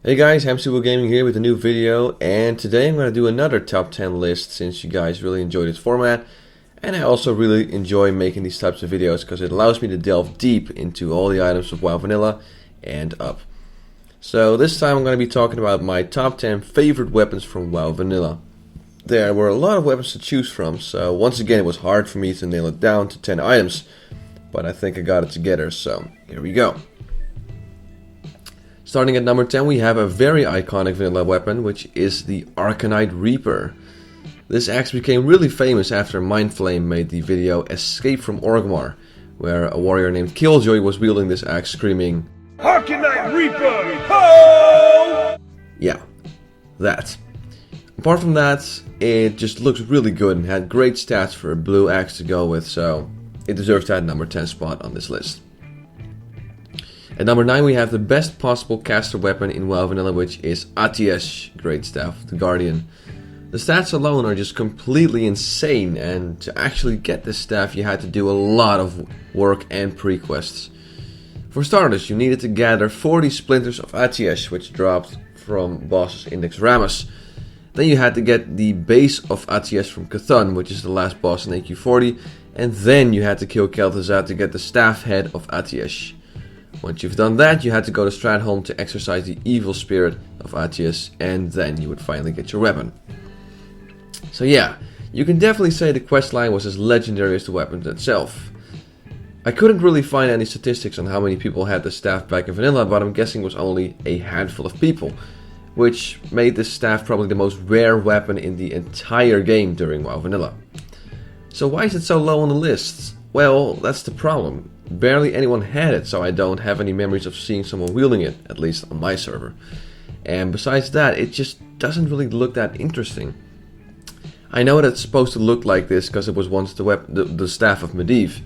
Hey guys, Hamsterwheel Gaming here with a new video, and today I'm going to do another top 10 list since you guys really enjoy this format. And I also really enjoy making these types of videos because it allows me to delve deep into all the items of WoW Vanilla and up. So this time I'm going to be talking about my top 10 favorite weapons from WoW Vanilla. There were a lot of weapons to choose from, so once again it was hard for me to nail it down to 10 items. But I think I got it together, so here we go. Starting at number 10, we have a very iconic vanilla weapon, which is the Arcanite Reaper. This axe became really famous after Mindflame made the video Escape from Orgrimmar, where a warrior named Killjoy was wielding this axe screaming, "Arcanite Reaper! Ho!" Yeah, that. Apart from that, it just looks really good and had great stats for a blue axe to go with, so it deserves that number 10 spot on this list. At number 9 we have the best possible caster weapon in WoW Vanilla, which is Atiesh, Great Staff, the Guardian. The stats alone are just completely insane, and to actually get this staff you had to do a lot of work and pre-quests. For starters, you needed to gather 40 splinters of Atiesh, which dropped from bosses Index Rammus. Then you had to get the base of Atiesh from Cthulhu, which is the last boss in AQ40, and then you had to kill Kel'Thuzad to get the staff head of Atiesh. Once you've done that, you had to go to Stratholme to exercise the evil spirit of Atiesh, and then you would finally get your weapon. So yeah, you can definitely say the questline was as legendary as the weapon itself. I couldn't really find any statistics on how many people had the staff back in Vanilla, but I'm guessing it was only a handful of people, which made this staff probably the most rare weapon in the entire game during WoW Vanilla. So why is it so low on the list? Well, that's the problem. Barely anyone had it, so I don't have any memories of seeing someone wielding it, at least on my server. And besides that, it just doesn't really look that interesting. I know that it's supposed to look like this because it was once the staff of Medivh,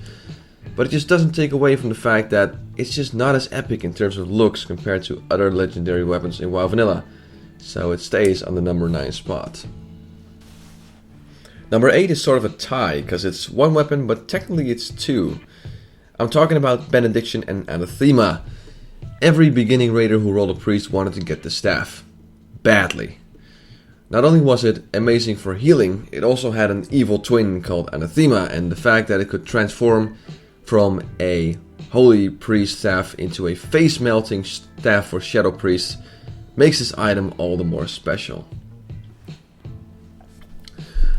but it just doesn't take away from the fact that it's just not as epic in terms of looks compared to other legendary weapons in WoW Vanilla, so it stays on the number 9 spot. Number 8 is sort of a tie, because it's one weapon, but technically it's two. I'm talking about Benediction and Anathema. Every beginning raider who rolled a priest wanted to get the staff. Badly. Not only was it amazing for healing, it also had an evil twin called Anathema, and the fact that it could transform from a holy priest staff into a face-melting staff for shadow priests makes this item all the more special.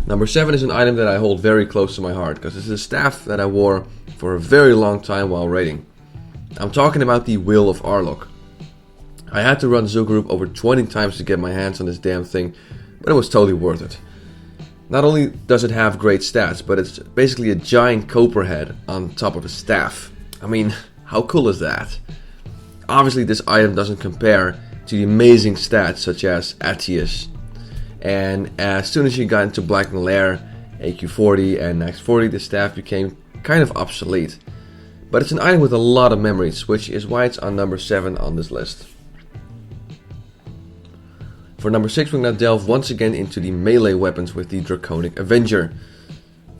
Number 7 is an item that I hold very close to my heart, because it's a staff that I wore for a very long time while raiding. I'm talking about the Will of Arlok. I had to run Zul'Gurub over 20 times to get my hands on this damn thing, but it was totally worth it. Not only does it have great stats, but it's basically a giant copper head on top of a staff. I mean, how cool is that? Obviously this item doesn't compare to the amazing stats such as Atiesh. And as soon as you got into Blackened Lair, AQ40 and Next 40, the staff became kind of obsolete. But it's an item with a lot of memories, which is why it's on number 7 on this list. For number 6, we're going to delve once again into the melee weapons with the Draconic Avenger.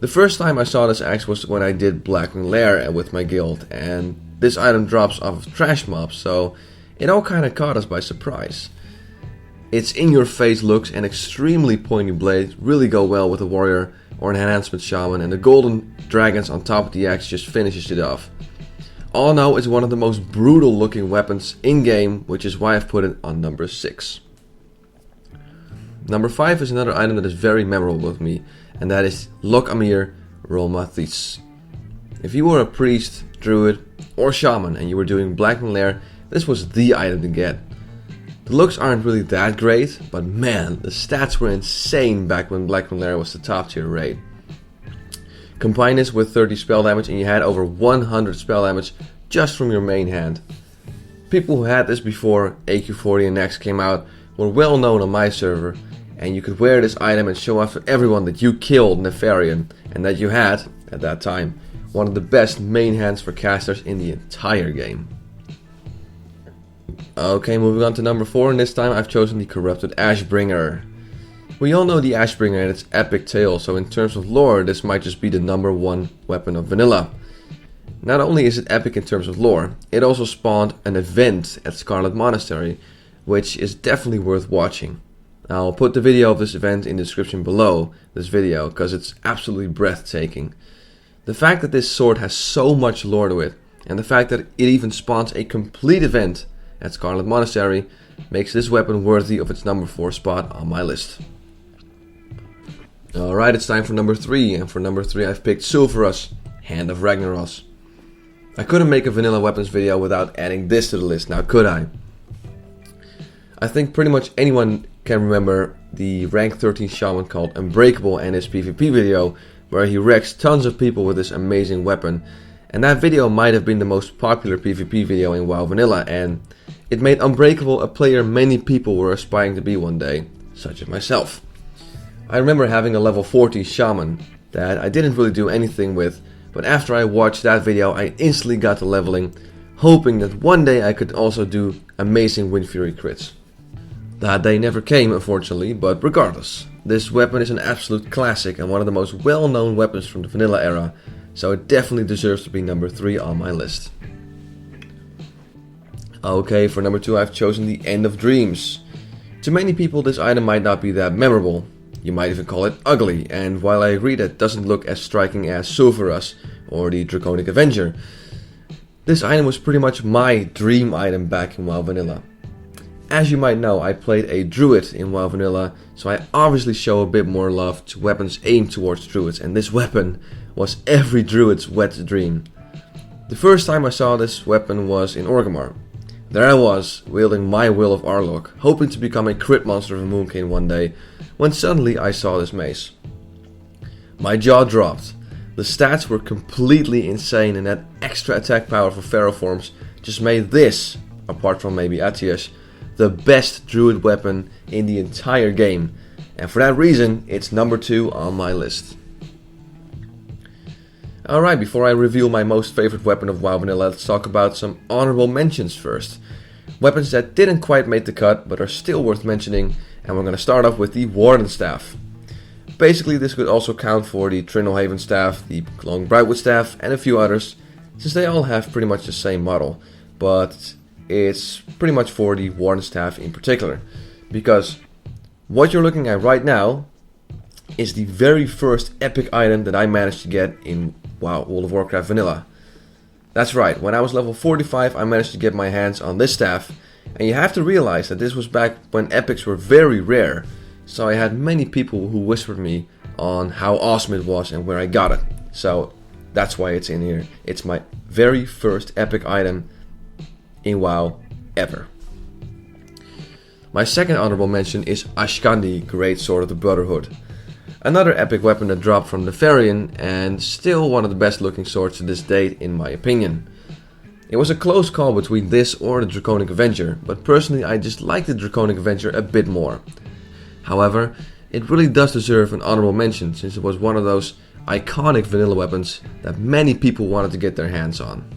The first time I saw this axe was when I did Blackened Lair with my guild, and this item drops off of trash mobs, so it all kind of caught us by surprise. Its in-your-face looks and extremely pointy blades really go well with a warrior or an enhancement shaman, and the golden dragons on top of the axe just finishes it off. All in all, it's one of the most brutal looking weapons in-game, which is why I've put it on number 6. Number 5 is another item that is very memorable with me, and that is Lok Amir Rolmathis. If you were a priest, druid, or shaman and you were doing Blackened Lair, this was the item to get. The looks aren't really that great, but man, the stats were insane back when Blackened Lair was the top tier raid. Combine this with 30 spell damage and you had over 100 spell damage just from your main hand. People who had this before AQ40 and Next came out were well known on my server, and you could wear this item and show off to everyone that you killed Nefarian, and that you had, at that time, one of the best main hands for casters in the entire game. Okay, moving on to number 4, and this time I've chosen the Corrupted Ashbringer. We all know the Ashbringer and its epic tale, so in terms of lore, this might just be the number 1 weapon of Vanilla. Not only is it epic in terms of lore, it also spawned an event at Scarlet Monastery, which is definitely worth watching. I'll put the video of this event in the description below this video because it's absolutely breathtaking. The fact that this sword has so much lore to it, and the fact that it even spawns a complete event at Scarlet Monastery, makes this weapon worthy of its number 4 spot on my list. Alright, it's time for number 3, and for number 3 I've picked Sulfurous, Hand of Ragnaros. I couldn't make a vanilla weapons video without adding this to the list, now could I? I think pretty much anyone can remember the rank 13 shaman called Unbreakable and his PvP video, where he wrecks tons of people with this amazing weapon. And that video might have been the most popular PvP video in WoW Vanilla, and it made Unbreakable a player many people were aspiring to be one day, such as myself. I remember having a level 40 shaman that I didn't really do anything with, but after I watched that video I instantly got to leveling, hoping that one day I could also do amazing Wind Fury crits. That day never came, unfortunately, but regardless, this weapon is an absolute classic and one of the most well-known weapons from the vanilla era, so it definitely deserves to be number 3 on my list. Okay, for number 2 I've chosen the End of Dreams. To many people this item might not be that memorable, you might even call it ugly, and while I agree that it doesn't look as striking as Sulfurous or the Draconic Avenger, this item was pretty much my dream item back in WoW Vanilla. As you might know, I played a druid in WoW Vanilla, so I obviously show a bit more love to weapons aimed towards druids, and this weapon was every druid's wet dream. The first time I saw this weapon was in Orgrimmar. There I was, wielding my Will of Arlok, hoping to become a crit monster of a Moonkin one day, when suddenly I saw this mace. My jaw dropped. The stats were completely insane, and that extra attack power for Pharaoh forms just made this, apart from maybe Atiash, the best druid weapon in the entire game, and for that reason it's number 2 on my list. Alright, before I reveal my most favorite weapon of WoW Vanilla, let's talk about some honorable mentions first. Weapons that didn't quite make the cut but are still worth mentioning, and we're going to start off with the Warden Staff. Basically this could also count for the Trindlehaven Staff, the Long Brightwood Staff and a few others, since they all have pretty much the same model, but it's pretty much for the Warden Staff in particular, because what you're looking at right now is the very first epic item that I managed to get in WoW World of Warcraft Vanilla. That's right, when I was level 45 I managed to get my hands on this staff, and you have to realize that this was back when epics were very rare, so I had many people who whispered me on how awesome it was and where I got it, so that's why it's in here. It's my very first epic item in WoW ever. My second honorable mention is Ashkandi, Great Sword of the Brotherhood. Another epic weapon that dropped from Nefarian, and still one of the best looking swords to this date in my opinion. It was a close call between this or the Draconic Avenger, but personally I just like the Draconic Avenger a bit more. However, it really does deserve an honorable mention since it was one of those iconic vanilla weapons that many people wanted to get their hands on.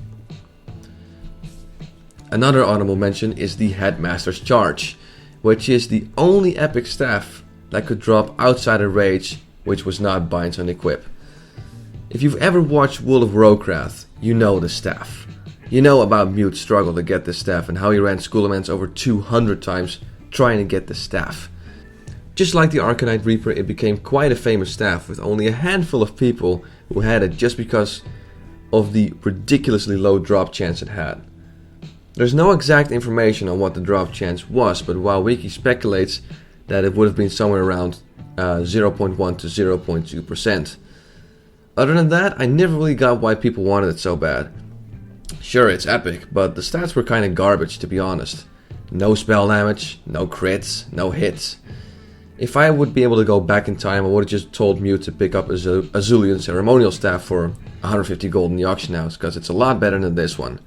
Another honorable mention is the Headmaster's Charge, which is the only epic staff that could drop outside a rage which was not binds on equip. If you've ever watched World of Warcraft, you know the staff. You know about Mute's struggle to get this staff and how he ran school events over 200 times trying to get the staff. Just like the Arcanite Reaper, it became quite a famous staff with only a handful of people who had it just because of the ridiculously low drop chance it had. There's no exact information on what the drop chance was, but WoWWiki speculates that it would have been somewhere around 0.1 to 0.2%. Other than that, I never really got why people wanted it so bad. Sure, it's epic, but the stats were kinda garbage to be honest. No spell damage, no crits, no hits. If I would be able to go back in time, I would have just told Mute to pick up a Azulian Ceremonial Staff for 150 gold in the auction house, because it's a lot better than this one.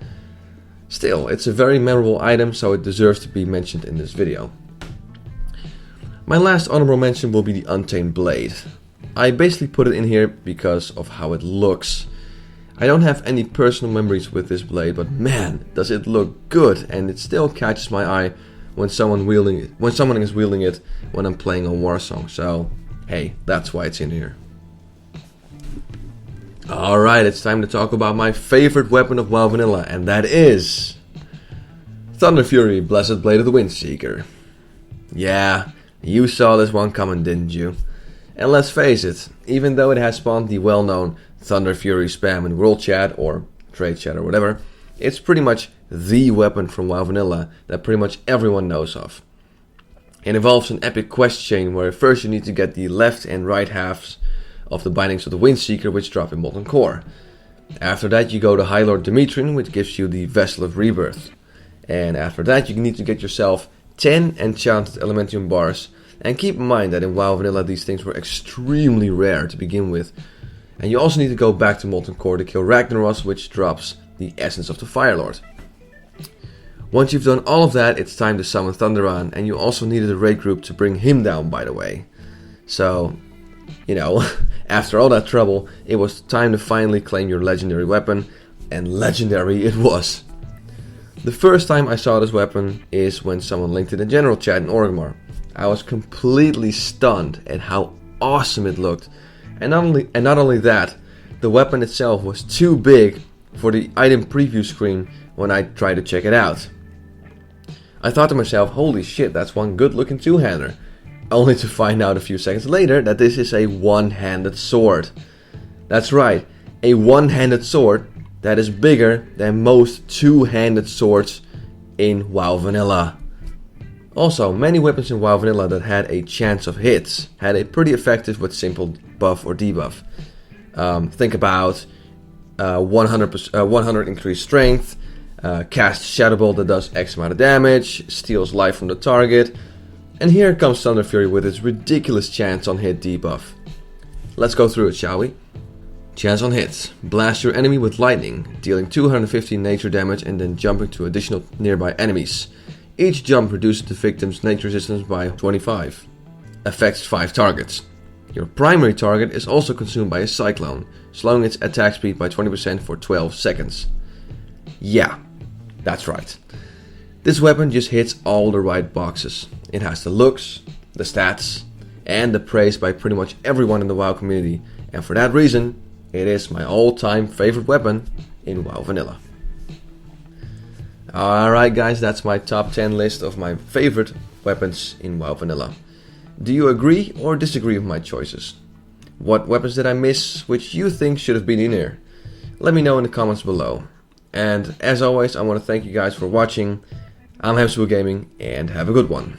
Still, it's a very memorable item, so it deserves to be mentioned in this video. My last honorable mention will be the Untamed Blade. I basically put it in here because of how it looks. I don't have any personal memories with this blade, but man, does it look good, and it still catches my eye when someone is wielding it when I'm playing on Warsong. So, hey, that's why it's in here. Alright, it's time to talk about my favorite weapon of WoW Vanilla, and that is Thunder Fury, Blessed Blade of the Windseeker. Yeah, you saw this one coming, didn't you? And let's face it, even though it has spawned the well-known Thunder Fury spam in World Chat or Trade Chat or whatever, it's pretty much the weapon from WoW Vanilla that pretty much everyone knows of. It involves an epic quest chain where first you need to get the left and right halves of the bindings of the Windseeker, which drop in Molten Core. After that you go to High Lord Demetrian, which gives you the Vessel of Rebirth. And after that you need to get yourself 10 enchanted Elementium bars. And keep in mind that in WoW Vanilla these things were extremely rare to begin with. And you also need to go back to Molten Core to kill Ragnaros, which drops the Essence of the Fire Lord. Once you've done all of that, it's time to summon Thunderon, and you also needed a raid group to bring him down, by the way. So, you know, after all that trouble, it was time to finally claim your legendary weapon, and legendary it was. The first time I saw this weapon is when someone linked it in general chat in Orgrimmar. I was completely stunned at how awesome it looked, and not only that, the weapon itself was too big for the item preview screen when I tried to check it out. I thought to myself, holy shit, that's one good looking two-hander. Only to find out a few seconds later that this is a one-handed sword. That's right, a one-handed sword that is bigger than most two-handed swords in WoW Vanilla. Also, many weapons in WoW Vanilla that had a chance of hits had a pretty effective but simple buff or debuff. Think about 100 increased strength, cast Shadow Bolt that does X amount of damage, steals life from the target, and here comes Thunder Fury with its ridiculous chance on hit debuff. Let's go through it, shall we? Chance on hit. Blast your enemy with lightning, dealing 250 nature damage and then jumping to additional nearby enemies. Each jump reduces the victim's nature resistance by 25. Affects 5 targets. Your primary target is also consumed by a cyclone, slowing its attack speed by 20% for 12 seconds. Yeah, that's right. This weapon just hits all the right boxes. It has the looks, the stats, and the praise by pretty much everyone in the WoW community, and for that reason, it is my all-time favorite weapon in WoW Vanilla. Alright guys, that's my top 10 list of my favorite weapons in WoW Vanilla. Do you agree or disagree with my choices? What weapons did I miss which you think should have been in here? Let me know in the comments below. And as always, I want to thank you guys for watching. I'm Hamsterwheel Gaming, and have a good one.